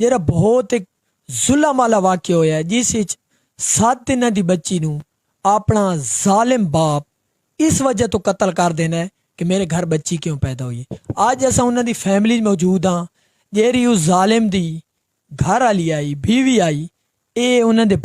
ਜਿਹੜਾ ਬਹੁਤ ਇੱਕ ਜ਼ੁਲਮ ਵਾਲਾ ਵਾਕਿਆ ਹੋਇਆ ਹੈ, ਜਿਸ ਵਿੱਚ 7 ਦਿਨਾਂ ਦੀ ਬੱਚੀ ਨੂੰ ਆਪਣਾ ਜ਼ਾਲਿਮ ਬਾਪ ਇਸ ਵਜ੍ਹਾ ਤੋਂ ਕਤਲ ਕਰ ਦੇਣਾ ਹੈ ਕਿ ਮੇਰੇ ਘਰ ਬੱਚੀ ਕਿਉਂ ਪੈਦਾ ਹੋਈ ਹੈ। ਅੱਜ ਅਸਾਂ ਉਹਨਾਂ ਦੀ ਫੈਮਿਲੀ 'ਚ ਮੌਜੂਦ ਹਾਂ, ਜਿਹੜੀ ਉਸ ਜ਼ਾਲਿਮ ਦੀ ਘਰ ਵਾਲੀ ਆਈ ਬੀਵੀ ਆਈ, ਇਹ ਉਹਨਾਂ ਦੇ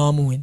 ਮਾਮੂ ਹਨ।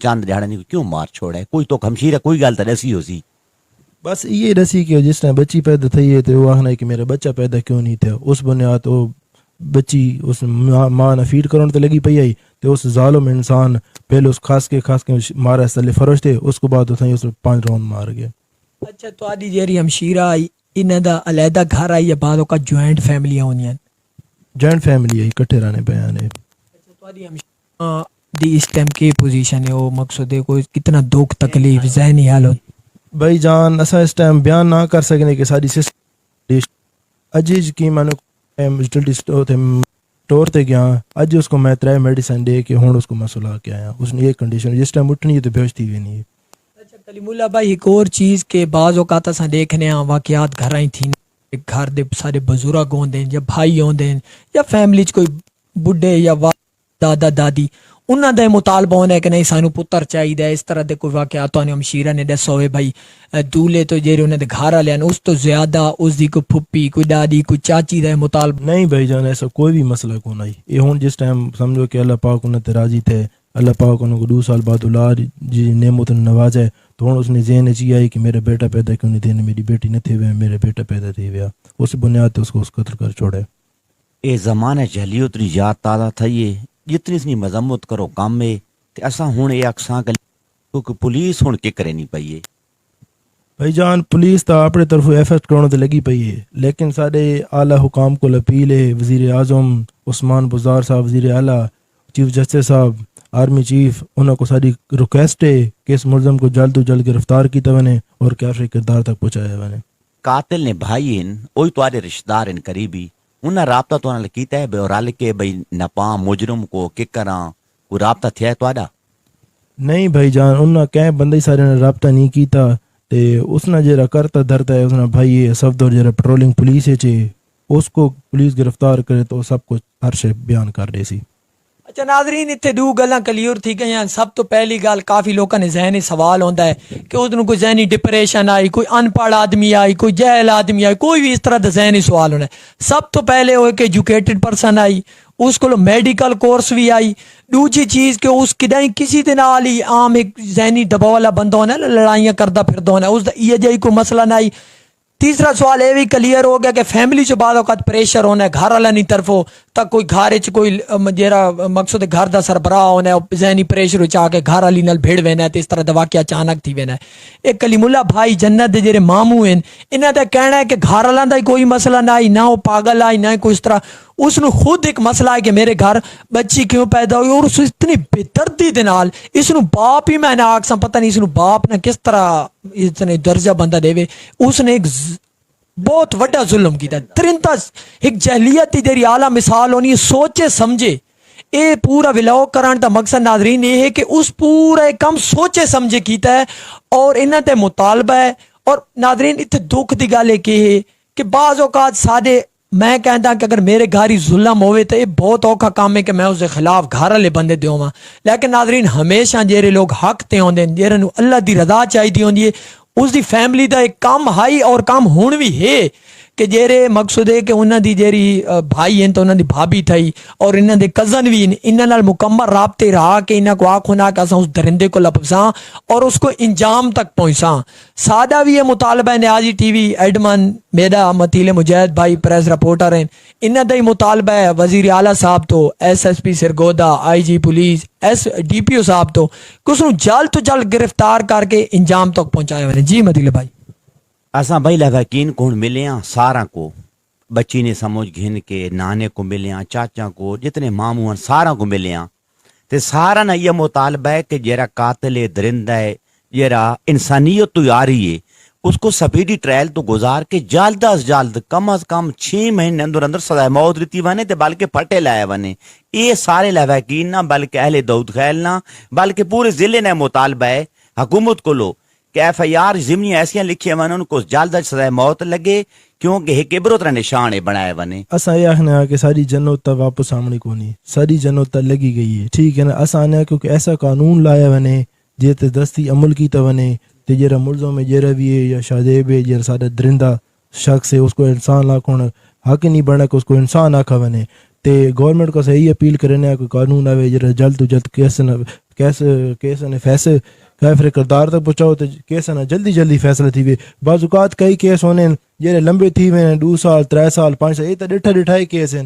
چاند ڈھاڑنے کو کیوں مار چھوڑا ہے؟ کوئی تو ہمشیرہ کوئی گل تو دسی ہو سی. بس یہ رسی کہ جس طرح بچی پیدا تھی ہے تو وہ آخنا ہے کہ میرا بچہ پیدا کیوں نہیں تھا. اس بنیاد وہ بچی اس ماں نہ فیڈ کرنے تو لگی پئی آئی تو اس ظالم انسان پہلے اس خاص کے مارا اس تلے فرش تھے, اس کو بعد اس 5 راؤنڈ مار گیا. اچھا تہاڈی جیری ہمشیرہ آئی انہاں دا علیحدہ گھر آئی یا بعد اوقات جوائنٹ فیملیاں ہونیاں؟ جوائنٹ فیملی ہے, اکٹھے رہنے پہ آنے. اچھا تہاڈی ہمشیرہ دی اس ٹائم کی پوزیشن ہے, وہ مقصد ہے کوئی کتنا دکھ تکلیف ذہنی حالت؟ بھائی جان اسا اس ٹائم بیان نہ کر سکنے کہ ساری سسٹر اجج کی میں ٹور تے گیا اج اس کو میں 3 میڈیسن دے کے ہوں اس کو میں سلا کے آیا. اس نے یہ کنڈیشن جس ٹائم اٹھنی ہے تو بے ہوشی بھی نہیں ہے. اچھا کلیم اللہ بھائی ایک اور چیز کہ بعض اوقات اساں دیکھنے ہاں واقعات گھراں ہی تھی, گھر دے سارے بزرگ ہوندے یا بھائی ہوندے یا فیملی چ کوئی بڈھے یا دادا دادی, انہاں دا مطالبہ ہونا ہے کہ نہیں سانو پتر چاہیے. اس طرح دے کوئی واقعات تو ہمشیرہ نے دسو ہوئے بھائی دولے تو جیرے انہاں دے گھر والے اس تو زیادہ اس دی کوئی پھپھی کوئی دادی کوئی چاچی دا مطالبہ؟ نہیں بھائی جان ایسا کوئی بھی مسئلہ کو نہیں. یہ ہوں جس ٹائم سمجھو کہ اللہ پاک انہیں راضی تھے, اللہ پاک انہوں کو 2 سال بعد اولاد جی نعمت نوازے تو ہوں اس نے ذہن چی آئی کہ میرا بیٹا پیدا کیوں نہیں تھے, میری بیٹی نہ تھے ہوئے, میرے بیٹا پیدا تھے ہوئے, اس بنیاد تے اس کو اس قتل کر چھوڑے. اے زمانہ جہلی اتری یاد تازہ تھئیے جتنی اس مذمت کرو کام میں تے اساں ہن اے اکساں کیونکہ پولیس ہن کے کرے نہیں پئی ہے. بھائی جان پولیس تا اپنے طرف ایفرٹ کرنے تے لگی پئی ہے, لیکن سارے اعلیٰ حکام کو اپیل ہے, وزیر اعظم عثمان بزدار صاحب, وزیر اعلیٰ, چیف جسٹس صاحب, آرمی چیف, انہوں کو ساری ریکویسٹ ہے کہ اس ملزم کو جلد از گرفتار کیتا بنے اور کیفر کردار تک پہنچایا بنے. قاتل نے بھائی ہیں وہی تمہارے رشتہ دار ہیں قریبی, انہیں رابطہ تو انہیں کیتا ہے اور رل کے بھائی نپاں مجرم کو ککراں کوئی رابطہ تھیا ہے تہاڈا؟ نہیں بھائی جان انہاں کہیں بندے سارے نے رابطہ نہیں کیتا تے اس نے جرا کرتا دھرتا ہے اس نے بھائی صفدر جرا پیٹرولنگ پولیس ہے اس کو پولیس گرفتار کرے تو سب کچھ ہر شے بیان کر دے سی. اچھا ناظرین اتنے 2 گلاں کلیئر تھی گئی ہیں. سب تو پہلی گل کافی لوگوں نے ذہنی سوال ہوتا ہے کہ اس کوئی ذہنی ڈپریشن آئی, کوئی ان پڑھ آدمی آئی, کوئی جہل آدمی آئی, کوئی بھی اس طرح کا ذہنی سوال ہونا ہے. سب تو پہلے وہ کہ ایجوکیٹڈ پرسن آئی, اس کو میڈیکل کورس بھی آئی. دوسری چیز کہ اس کی کسی دن آلی عام ایک ذہنی دباؤ والا بندہ ہونا ہے, لڑائیاں کرتا پھرتا ہونا ہے, اس یہ جائی کوئی مسئلہ نہ آئی. تیسرا سوال یہ بھی کلیئر ہو گیا کہ فیملی سے بعد اوقات پریشر ہونا ہے گھر والا نہیں طرفوں تک, کوئی گھر کوئی جیرا مقصد گھر دا سربراہ ہونا ہے ذہنی پریشر چاہ کے گھر والی نال بھیڑ وینا ہے تو اس طرح دا واقعہ اچانک تھی وینا ہے. ایک کلیم اللہ بھائی جنت دے جڑے ماموں ہیں انہاں دا کہنا ہے کہ گھر والا دا کوئی مسئلہ نہ آئی, نہ وہ پاگل آئی, نہ کوئی اس طرح. اس نے خود ایک مسئلہ ہے کہ میرے گھر بچی کیوں پیدا ہوئی, اور اس اتنی بےدردی دے نال اس نو باپ ہی میں نے آکساں پتہ نہیں اس نو باپ نے کس طرح اتنے درجہ بندہ دے وے. اس نے ایک بہت وڈا ظلم کیتا, ترنتا ایک جہلیت دی اعلیٰ مثال ہونی ہے, سوچے سمجھے. اے پورا ولاگ کران دا مقصد ناظرین یہ ہے کہ اس پورا کم سوچے سمجھے کیتا ہے اور انہاں تے مطالبہ ہے. اور ناظرین اتنے دکھ دی گل ہے کہ بعض اوقات سادے میں کہتا کہ اگر میرے گھر ہی ظلم ہوئے تو یہ بہت اوکھا کام ہے کہ میں اس کے خلاف گھر والے بندے دیوں ماں. لیکن ناظرین ہمیشہ جیرے لوگ حق تے ہوندے ہیں, جیرے نو اللہ دی رضا چاہیے ہوندی ہے, اس دی فیملی دا ایک کام ہائی اور کام ہون بھی ہے کہ جیرے مقصود ہے کہ انہاں دی جیری بھائی ہیں تو انہاں دی بھابی تھئی اور انہاں دے کزن بھی انہاں نال مکمل رابطے رہا کہ انہاں کو آنکھ ہونا کہ اساں اس درندے کو لپساں اور اس کو انجام تک پہنچاں. سادہ بھی یہ مطالبہ ہے نیازی ٹی وی ایڈمن میڈا متیل مجاہد بھائی پریس رپورٹر ہیں, انہاں دا ہی مطالبہ ہے وزیر اعلیٰ صاحب تو, S S P Sargodha, I G police, S D P O صاحب تو کہ اس نو جلد تو جلد گرفتار کر کے انجام تک پہنچایا ہوئے. جی متیل بھائی اساں بھائی لواکین کو ملے ہیں سارا کو, بچی نے سمجھ گھن کے نانے کو ملے ہیں, چاچا کو, جتنے ماموں ہیں سارا کو ملے ہیں. تے سارا نہ یہ مطالبہ ہے کہ جیرا قاتل درندہ ہے, جیرا انسانیت تو آ رہی ہے, اس کو سپیڈی ٹرائل تو گزار کے جلد از جلد کم از کم 6 مہینے اندر سزائے موت دیتی ونے تے بلکہ پھٹے لائے ونے. یہ سارے لواکین نہ بلکہ اہل داؤد خیل نہ بلکہ پورے ضلع نے مطالبہ ہے حکومت کو لو کہ ایف آئی آر ضمنی ایسیاں لکھی ون ان کو جلد از سزائے موت لگے کیونکہ ایک عبرت را نشان ہے بنائے ونے. اساں یہ آخنا کہ ساری جنت تا واپس آمنی کو نہیں, ساری جنت تا لگی گئی ہے, ٹھیک ہے نا. اساں آنے کیونکہ ایسا قانون لایا ونے جیتے دستی عمل کیتا ونے تے جرا ملزم ہے جرا بھی ہے یا شادیب ہے جرا سارا درندہ شخص ہے اس کو انسان لاکھوں حق نہیں بڑھنا کہ اس کو انسان آکھا ونے. تے گورنمنٹ کو صحیح اپیل کرنے کہ قانون آوے جرا جلد تو جلد کیس نے فیصلے کیفر کردار تک پہنچاؤ تو کیس نہ جلدی فیصلہ تھی وے. بعض اوقات کئی کیس ہونے جڑے لمبے تھی وے 2 سال 3 سال 5 سال یہ تو ڈٹھا ہی کیس ہیں.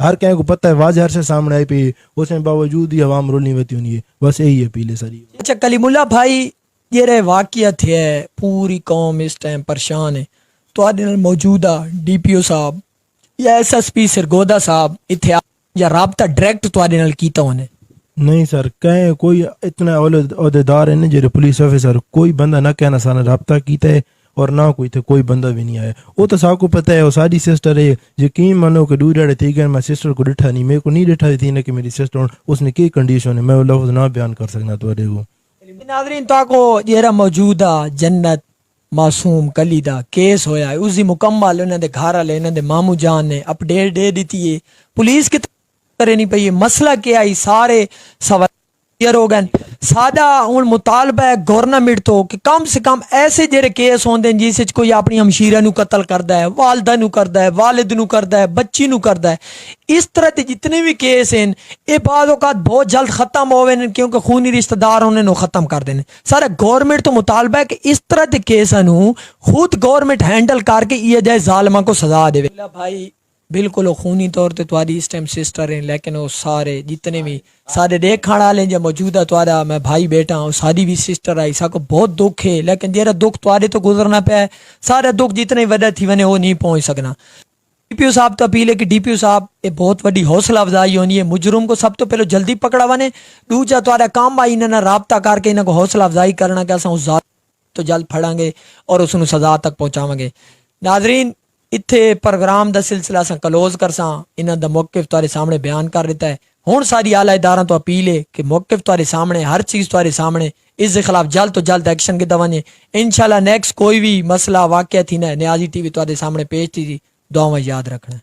ہر کہیں کو پتہ ہے واضح ہر سے سامنے آئی پی اس میں باوجود ہی عوام رول نہیں ہوتی ہونی ہے. بس یہی اپیل ہے ساری. اچھا کلیم اللہ بھائی یہ واقعہ تھے پوری قوم اس ٹائم پریشان ہے تو موجودہ ڈی پی او صاحب یا ایس ایس پی سرگودا صاحب اتنے یا رابطہ ڈائریکٹ تھوڑے کیتا ہونے؟ نہیں سر کہیں کوئی اتنا عہدیدار ہے نا جڑے پولیس آفیسر کوئی بندہ نہ کہنا سارا رابطہ کیتا ہے اور نہ کوئی بندہ بھی نہیں آیا. وہ تو سا کو پتہ ہے وہ ساری سسٹر ہے. یقین مانو کہ ڈوریاڑے تھی کہ میں سسٹر کو ڈٹھا نہیں میرے کو نہیں ڈٹھا تھی نا کہ میری سسٹر اس نے کی کنڈیشن ہے میں وہ لفظ نہ بیان کر سکنا تو کو. ناظرین تو کو جہاں موجودہ جنت معصوم کلی دا کیس ہویا ہے اس دی مکمل انہوں دے گھر والے انہوں دے مامو جان نے اپڈیٹ دے دیتی ہے. پولیس کی کرے نہیں پئی. مسئلہ کیا ہے سارے سوال ہو گئے. سادہ ہوں مطالبہ ہے گورنمنٹ تو کہ کم سے کم ایسے جڑے کیس ہوندے جس وچ کوئی اپنی ہمشیرہ نو قتل کردا ہے والدہ نو کردا ہے والد نو کردا ہے بچی نو کردا ہے اس طرح کے جتنے بھی کیس ہیں یہ بعض اوقات بہت جلد ختم ہوئے کیونکہ خونی رشتہ دار انہوں نے ختم کر دینے. سارا گورنمنٹ تو مطالبہ ہے کہ اس طرح کے کیساں نو خود گورنمنٹ ہینڈل کر کے یہ جائے ظالماں کو سزا دے. بھائی بالکل وہ خونی طور تے تمہاری اس ٹائم سسٹر ہیں لیکن وہ سارے جتنے بھی سارے دیکھنے والے جو موجودہ تمہارا میں بھائی بیٹا ہوں ساری بھی سسٹر آئی سا کو بہت دکھ ہے لیکن جیرا دکھ تمہارے تو گزرنا پیا ہے سارا دکھ جتنے وڈا تھی ونے وہ نہیں پہنچ سکنا. ڈی پی او صاحب تو اپیل ہے کہ ڈی پی او صاحب یہ بہت بڑی حوصلہ افزائی ہونی ہے. مجرم کو سب تو پہلے جلدی پکڑا ونے دوجا تمہارا کام آئی انہاں رابطہ کر کے انہاں کو حوصلہ افزائی کرنا کہ اساں اس ذات تو جلد پھڑاں گے اور اس نو سزا تک پہنچاواں گے. ناظرین اتھے پروگرام دا سلسلہ سا کلوز کرساں انہاں دا موقف تمہارے سامنے بیان کر دیتا ہے. ہن ساری اعلی اداراں تو اپیل ہے کہ موقف تمہارے سامنے ہر چیز تمہارے سامنے اس کے خلاف جلد تو جلد ایکشن کے دوانے. انشاءاللہ نیکسٹ کوئی بھی مسئلہ واقعہ تھی نا نیازی ٹی وی تمہارے سامنے پیش تھی دعاواں یاد رکھنا.